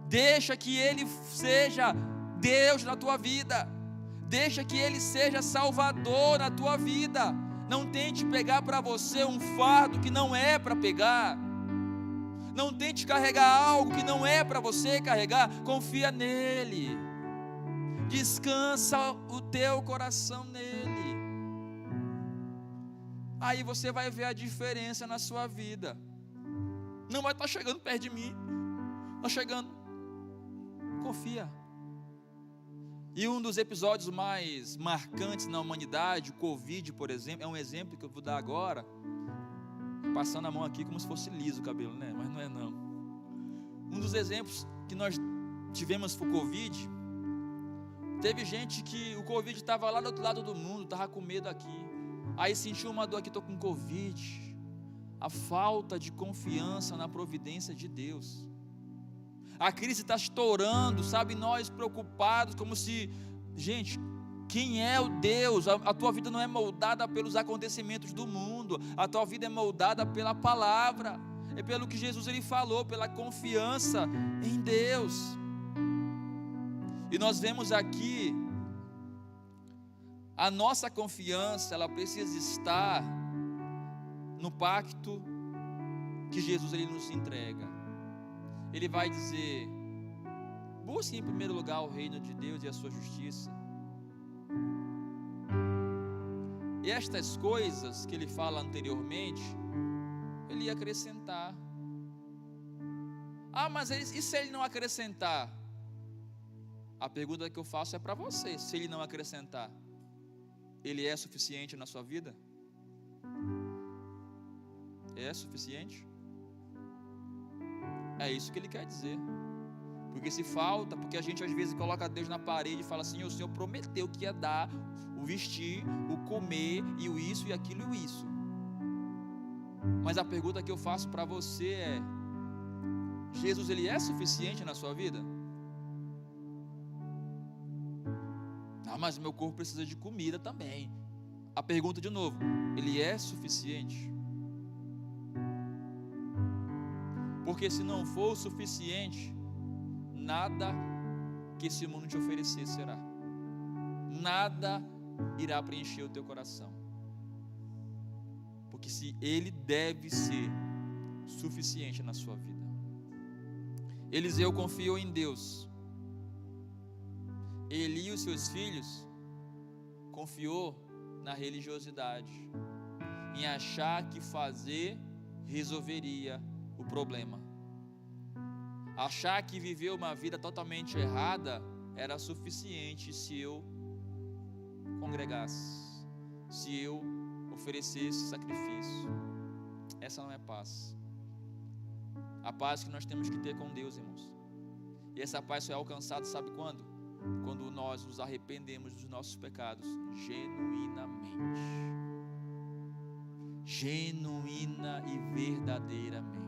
Deixa que Ele seja Deus na tua vida. Deixa que Ele seja Salvador na tua vida. Não tente pegar para você um fardo que não é para pegar. Não tente carregar algo que não é para você carregar. Confia nele. Descansa o teu coração nele. Aí você vai ver a diferença na sua vida. Não vai estar chegando perto de mim. Está chegando. Confia. E um dos episódios mais marcantes na humanidade, o Covid, por exemplo, é um exemplo que eu vou dar agora. Passando a mão aqui como se fosse liso o cabelo, né? Mas não é não. Um dos exemplos que nós tivemos foi o Covid. Teve gente que o Covid estava lá do outro lado do mundo, estava com medo aqui. Aí sentiu uma dor aqui, estou com Covid. A falta de confiança na providência de Deus. A crise está estourando, sabe? Nós preocupados, como se... Gente... Quem é o Deus? A tua vida não é moldada pelos acontecimentos do mundo. A tua vida é moldada pela palavra. é pelo que Jesus ele falou, pela confiança em Deus. E nós vemos aqui, a nossa confiança, ela precisa estar no pacto que Jesus ele nos entrega. Ele vai dizer: busque em primeiro lugar o reino de Deus e a sua justiça. E estas coisas que ele fala anteriormente, ele ia acrescentar. Mas e se ele não acrescentar? A pergunta que eu faço é para você: se ele não acrescentar, ele é suficiente na sua vida? É suficiente? É isso que ele quer dizer. Porque se falta, porque a gente às vezes coloca Deus na parede e fala assim: o Senhor prometeu que ia dar o vestir, o comer, e o isso, e aquilo, e o isso. Mas a pergunta que eu faço para você é: Jesus ele é suficiente na sua vida? Mas meu corpo precisa de comida também. A pergunta de novo: ele é suficiente? Porque se não for o suficiente, nada que esse mundo te oferecer será. Nada irá preencher o teu coração. Porque se ele deve ser suficiente na sua vida. Eliseu confiou em Deus. Eli e os seus filhos confiou na religiosidade, em achar que fazer resolveria o problema. Achar que viver uma vida totalmente errada era suficiente se eu congregasse, se eu oferecesse sacrifício. Essa não é paz. A paz que nós temos que ter com Deus, irmãos. E essa paz só é alcançada, sabe quando? Quando nós nos arrependemos dos nossos pecados genuinamente. Genuína e verdadeiramente.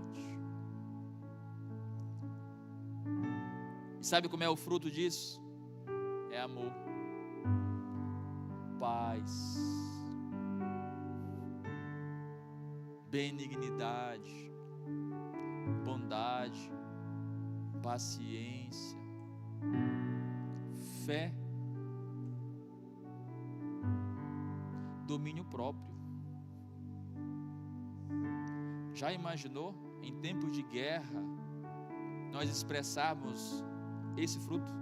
E sabe como é o fruto disso? É amor, paz, benignidade, bondade, paciência, fé, domínio próprio. Já imaginou, em tempos de guerra, nós expressarmos esse fruto?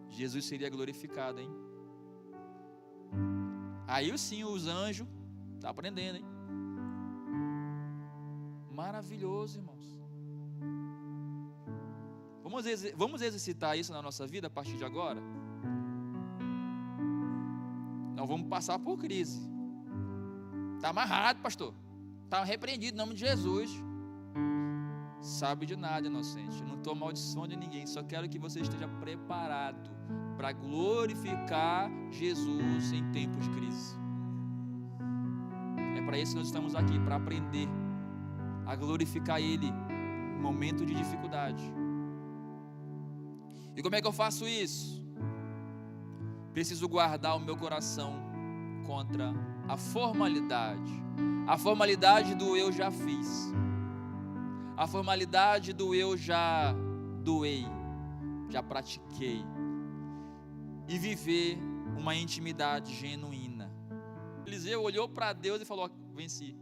Jesus seria glorificado, hein? Aí sim os anjos estão aprendendo, hein? Maravilhoso, irmãos. Vamos exercitar isso na nossa vida a partir de agora? Não vamos passar por crise. Está amarrado, pastor. Está repreendido em nome de Jesus. Sabe de nada, inocente. Não estou amaldiçoando de ninguém. Só quero que você esteja preparado para glorificar Jesus em tempos de crise. É para isso que nós estamos aqui, para aprender a glorificar Ele em momento de dificuldade. E como é que eu faço isso? Preciso guardar o meu coração contra a formalidade do eu já fiz, a formalidade do eu já doei, já pratiquei, e viver uma intimidade genuína. Eliseu olhou para Deus e falou: venci,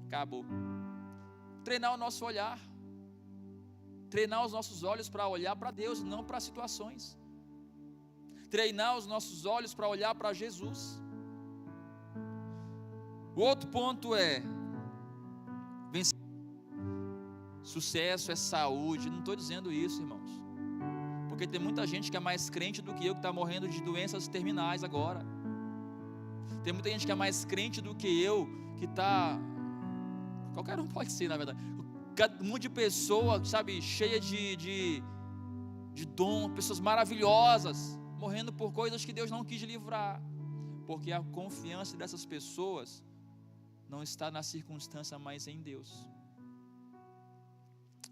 acabou. Treinar o nosso olhar, treinar os nossos olhos para olhar para Deus, não para situações. Treinar os nossos olhos para olhar para Jesus. O outro ponto é vencer. Sucesso é saúde. Não estou dizendo isso, irmãos, porque tem muita gente que é mais crente do que eu, que está morrendo de doenças terminais agora. Tem muita gente que é mais crente do que eu, que está... Qualquer um pode ser, na verdade. Um monte de pessoa, sabe, cheia de dom, pessoas maravilhosas, morrendo por coisas que Deus não quis livrar, porque a confiança dessas pessoas não está na circunstância, mas em Deus.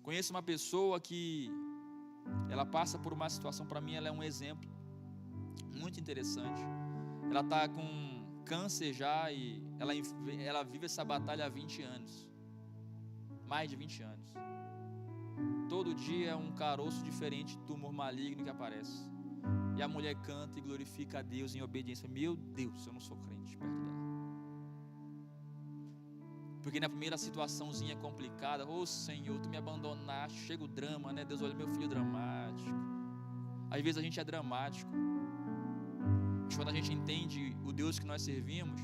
Conheço uma pessoa que ela passa por uma situação, para mim ela é um exemplo muito interessante. Ela está com câncer já, e ela vive essa batalha há 20 anos. Mais de 20 anos. Todo dia é um caroço diferente de tumor maligno que aparece. E a mulher canta e glorifica a Deus em obediência. Meu Deus, eu não sou crente perto dela. Porque na primeira situaçãozinha complicada, ô Senhor, tu me abandonaste, chega o drama, né? Deus, olha, meu filho dramático. Às vezes a gente é dramático. Mas quando a gente entende o Deus que nós servimos,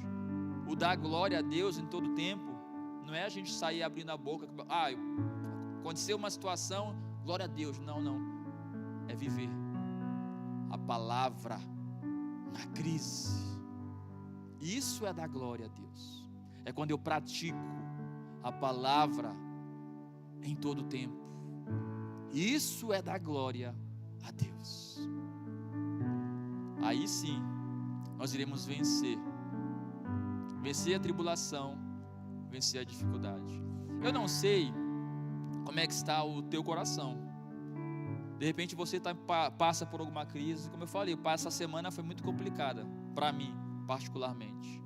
o dar glória a Deus em todo tempo, não é a gente sair abrindo a boca, aconteceu uma situação, glória a Deus. Não, não. É viver a palavra na crise. Isso é dar glória a Deus. É quando eu pratico a palavra em todo tempo. Isso é dar glória a Deus. Aí sim, nós iremos vencer. Vencer a tribulação, vencer a dificuldade. Eu não sei como é que está o teu coração. De repente você passa por alguma crise. Como eu falei, essa semana foi muito complicada para mim, particularmente.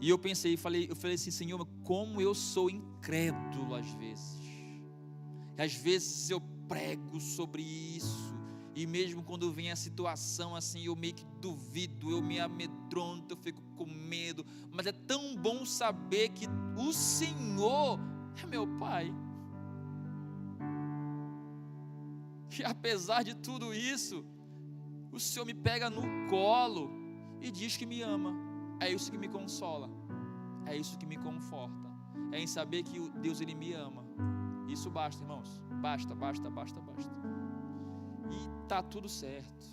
E eu pensei, eu falei assim, Senhor, como eu sou incrédulo às vezes. Às vezes eu prego sobre isso, e mesmo quando vem a situação assim, eu meio que duvido, eu me amedronto, eu fico com medo. Mas é tão bom saber que o Senhor é meu Pai. E apesar de tudo isso, o Senhor me pega no colo e diz que me ama. É isso que me consola, é isso que me conforta, é em saber que Deus, Ele me ama. Isso basta, irmãos, basta. E está tudo certo.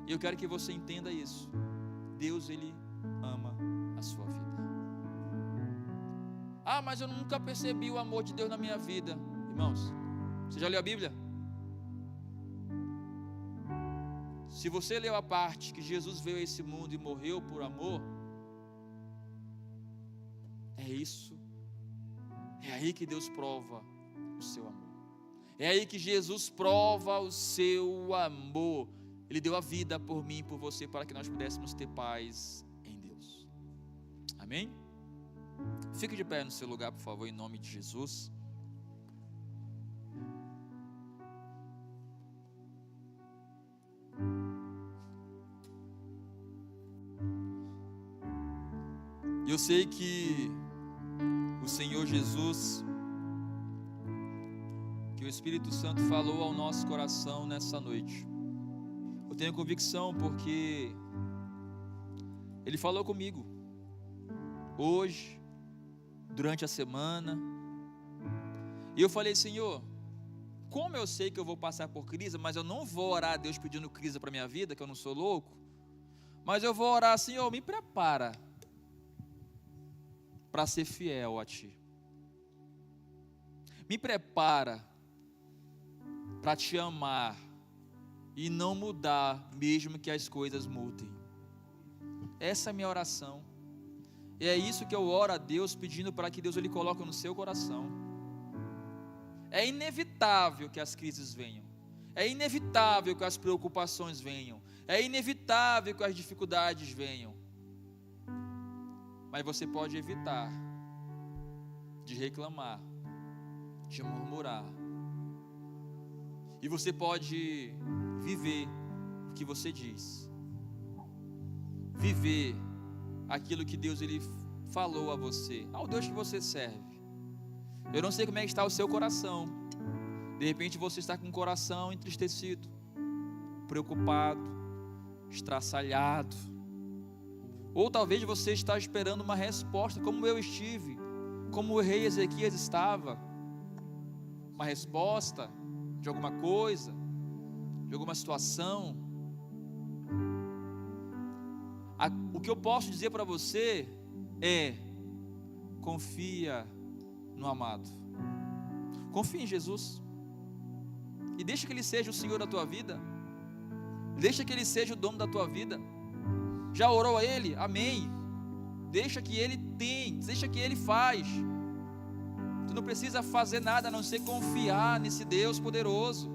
E eu quero que você entenda isso. Deus, Ele ama a sua vida. Ah, mas eu nunca percebi o amor de Deus na minha vida. Irmãos, você já leu a Bíblia? Se você leu a parte que Jesus veio a esse mundo e morreu por amor, é isso. É aí que Deus prova o seu amor. É aí que Jesus prova o seu amor. Ele deu a vida por mim e por você, para que nós pudéssemos ter paz em Deus. Amém? Fique de pé no seu lugar, por favor, em nome de Jesus. Eu sei que o Senhor Jesus, que o Espírito Santo falou ao nosso coração nessa noite. Eu tenho convicção porque Ele falou comigo hoje, durante a semana. E eu falei, Senhor, como eu sei que eu vou passar por crise, mas eu não vou orar a Deus pedindo crise para a minha vida, que eu não sou louco, mas eu vou orar, Senhor, me prepara para ser fiel a Ti. Me prepara para Te amar e não mudar, mesmo que as coisas mudem. Essa é a minha oração. E é isso que eu oro a Deus, pedindo para que Deus Ele coloque no seu coração. É inevitável que as crises venham. É inevitável que as preocupações venham. É inevitável que as dificuldades venham. Mas você pode evitar de reclamar, de murmurar. E você pode viver o que você diz. Viver aquilo que Deus Ele falou a você, ao Deus que você serve. Eu não sei como é que está o seu coração. De repente você está com o coração entristecido, preocupado, estraçalhado. Ou talvez você está esperando uma resposta, como eu estive, como o rei Ezequias estava. Uma resposta de alguma coisa, de alguma situação. O que eu posso dizer para você é: confia no amado. Confia em Jesus. E deixa que Ele seja o Senhor da tua vida. Deixa que Ele seja o dono da tua vida. Já orou a Ele? Amém. Deixa que Ele tem, deixa que Ele faz. Tu não precisa fazer nada a não ser confiar nesse Deus poderoso.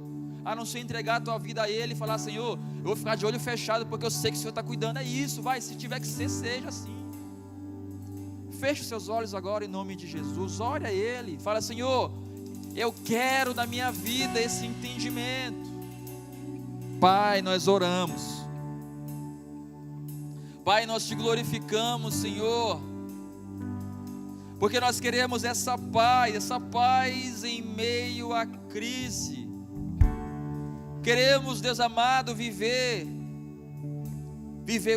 a não ser entregar a tua vida a Ele e falar: Senhor, eu vou ficar de olho fechado porque eu sei que o Senhor está cuidando. É isso, vai, se tiver que ser, seja assim. Feche os seus olhos agora em nome de Jesus, ore a Ele, fala: Senhor, eu quero na minha vida esse entendimento. Pai, nós oramos, Pai, nós te glorificamos, Senhor, porque nós queremos essa paz em meio à crise. Queremos, Deus amado, viver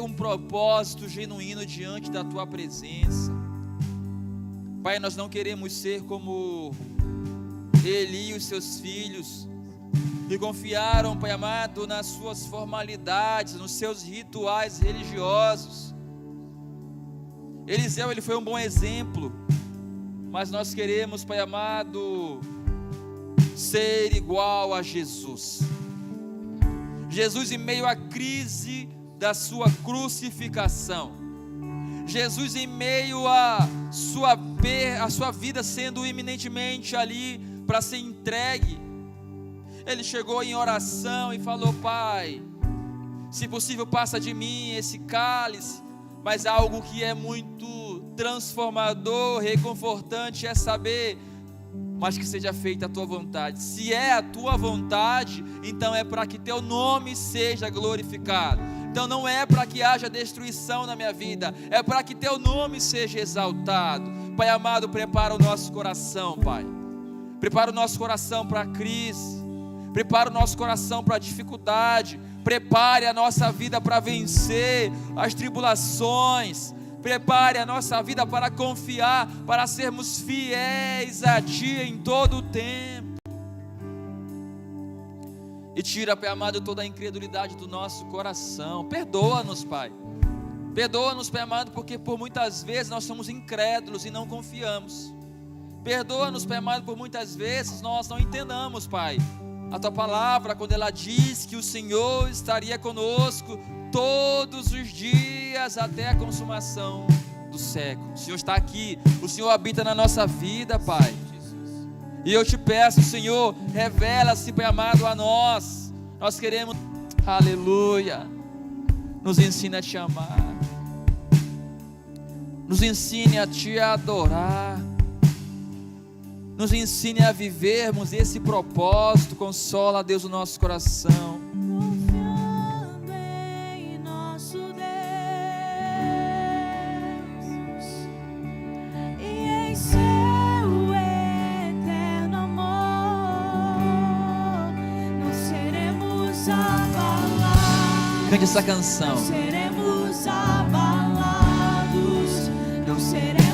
um propósito genuíno diante da tua presença. Pai, nós não queremos ser como Eli e os seus filhos, que confiaram, Pai amado, nas suas formalidades, nos seus rituais religiosos. Eliseu, ele foi um bom exemplo, mas nós queremos, Pai amado, ser igual a Jesus. Jesus em meio à crise da sua crucificação, Jesus em meio à sua vida sendo iminentemente ali para ser entregue, Ele chegou em oração e falou: Pai, se possível passa de mim esse cálice, mas algo que é muito transformador, reconfortante é saber, mas que seja feita a tua vontade. Se é a tua vontade, então é para que teu nome seja glorificado. Então não é para que haja destruição na minha vida, é para que teu nome seja exaltado. Pai amado, prepara o nosso coração, Pai. Prepara o nosso coração para a crise, prepara o nosso coração para a dificuldade, prepare a nossa vida para vencer as tribulações, prepare a nossa vida para confiar, para sermos fiéis a Ti em todo o tempo. E tira, Pai amado, toda a incredulidade do nosso coração. Perdoa-nos, Pai. Perdoa-nos, Pai amado, porque por muitas vezes nós somos incrédulos e não confiamos. Perdoa-nos, Pai amado, por muitas vezes nós não entendamos, Pai, a Tua palavra, quando ela diz que o Senhor estaria conosco todos os dias até a consumação do século. O Senhor está aqui, o Senhor habita na nossa vida, Pai. E eu te peço, Senhor, revela-se, Pai amado, a nós. Nós queremos, aleluia, nos ensine a Te amar, nos ensine a Te adorar, nos ensine a vivermos esse propósito. Consola, Deus, o nosso coração. Confiando em nosso Deus e em seu eterno amor, não seremos abalados. Cante essa canção. Não seremos abalados, não seremos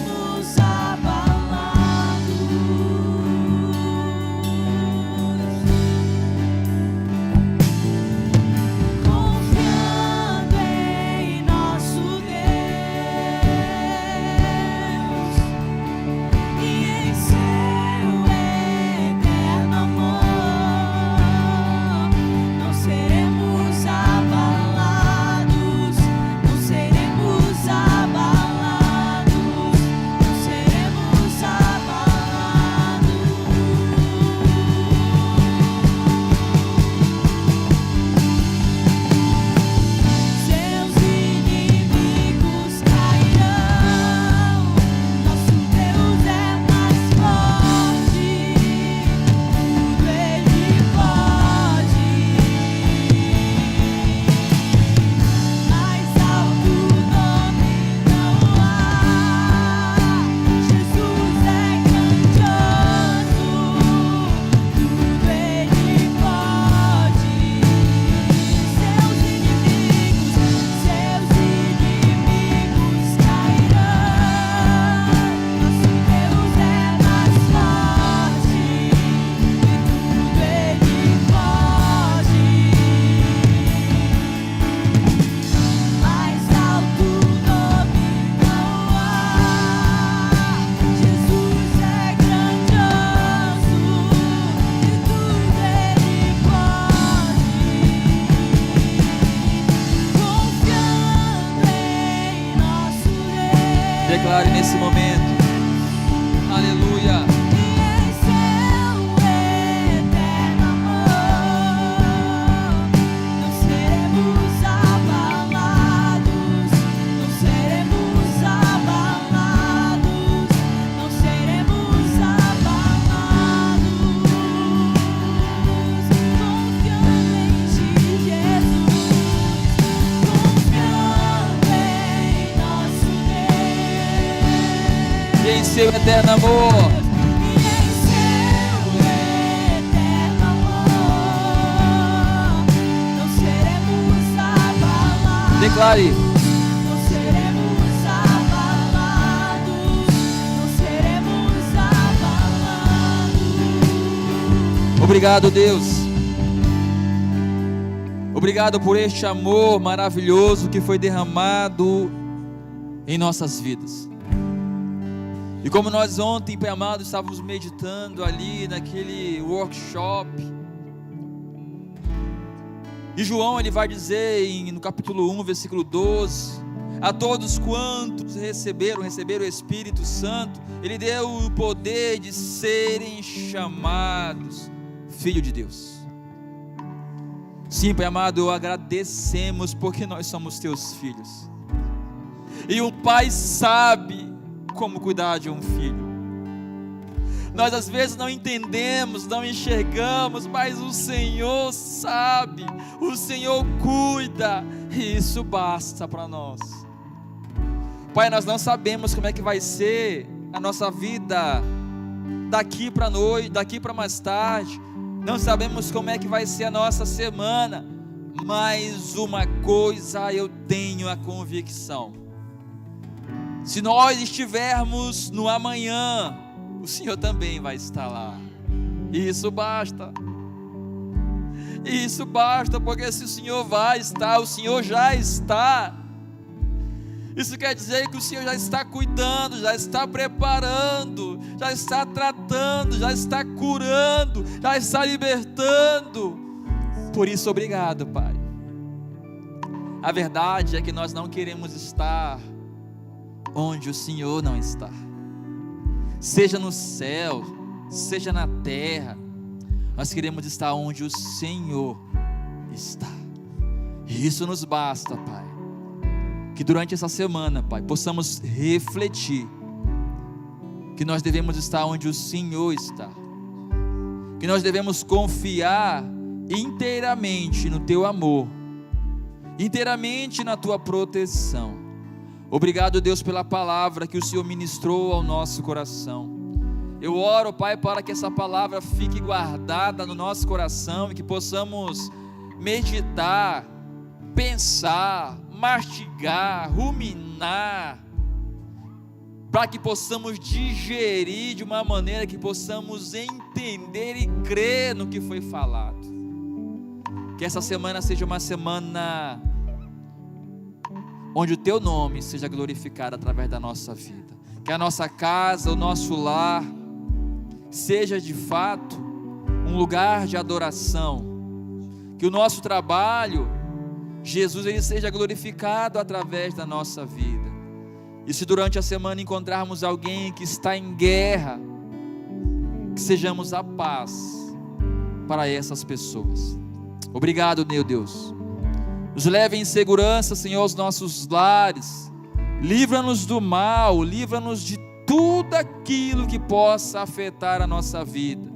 declare nesse momento, aleluia. E em seu eterno amor, seu eterno amor. E em seu eterno amor, não seremos abalados. Declare. Não seremos abalados. Não seremos abalados. Obrigado, Deus. Obrigado por este amor maravilhoso que foi derramado em nossas vidas. E como nós ontem, Pai amado, estávamos meditando ali naquele workshop, e João ele vai dizer no capítulo 1, versículo 12: a todos quantos receberam o Espírito Santo, ele deu o poder de serem chamados filho de Deus. Sim, Pai amado, agradecemos porque nós somos teus filhos. E um pai sabe como cuidar de um filho. Nós às vezes não entendemos, não enxergamos, mas o Senhor sabe, o Senhor cuida, e isso basta para nós. Pai, nós não sabemos como é que vai ser a nossa vida daqui para noite, daqui para mais tarde. Não sabemos como é que vai ser a nossa semana, mas uma coisa eu tenho a convicção: se nós estivermos no amanhã, o Senhor também vai estar lá. E isso basta. Isso basta, porque se o Senhor vai estar, o Senhor já está. Isso quer dizer que o Senhor já está cuidando, já está preparando, já está tratando, já está curando, já está libertando. Por isso, obrigado, Pai. A verdade é que nós não queremos estar onde o Senhor não está. Seja no céu, seja na terra, nós queremos estar onde o Senhor está. E isso nos basta, Pai. Que durante essa semana, Pai, possamos refletir que nós devemos estar onde o Senhor está, que nós devemos confiar inteiramente no Teu amor, inteiramente na Tua proteção. Obrigado, Deus, pela palavra que o Senhor ministrou ao nosso coração. Eu oro, Pai, para que essa palavra fique guardada no nosso coração e que possamos meditar, pensar, mastigar, ruminar, para que possamos digerir de uma maneira que possamos entender e crer no que foi falado. Que essa semana seja uma semana onde o Teu nome seja glorificado através da nossa vida. Que a nossa casa, o nosso lar, seja de fato um lugar de adoração. Que o nosso trabalho, Jesus, ele seja glorificado através da nossa vida. E se durante a semana encontrarmos alguém que está em guerra, que sejamos a paz para essas pessoas. Obrigado, meu Deus. Nos leve em segurança, Senhor, aos nossos lares. Livra-nos do mal, livra-nos de tudo aquilo que possa afetar a nossa vida.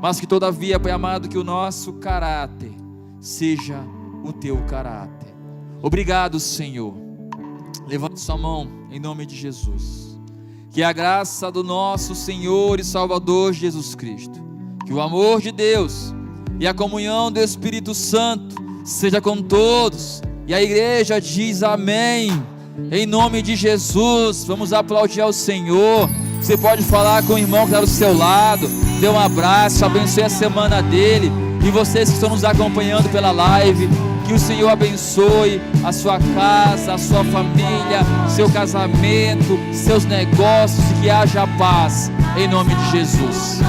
Mas que todavia, Pai amado, que o nosso caráter seja o Teu caráter. Obrigado, Senhor. Levante sua mão em nome de Jesus. Que a graça do nosso Senhor e Salvador Jesus Cristo, que o amor de Deus e a comunhão do Espírito Santo seja com todos. E a igreja diz amém. Em nome de Jesus, vamos aplaudir ao Senhor. Você pode falar com o irmão que está do seu lado, dê um abraço, abençoe a semana dele. E vocês que estão nos acompanhando pela live, que o Senhor abençoe a sua casa, a sua família, seu casamento, seus negócios, e que haja paz, em nome de Jesus.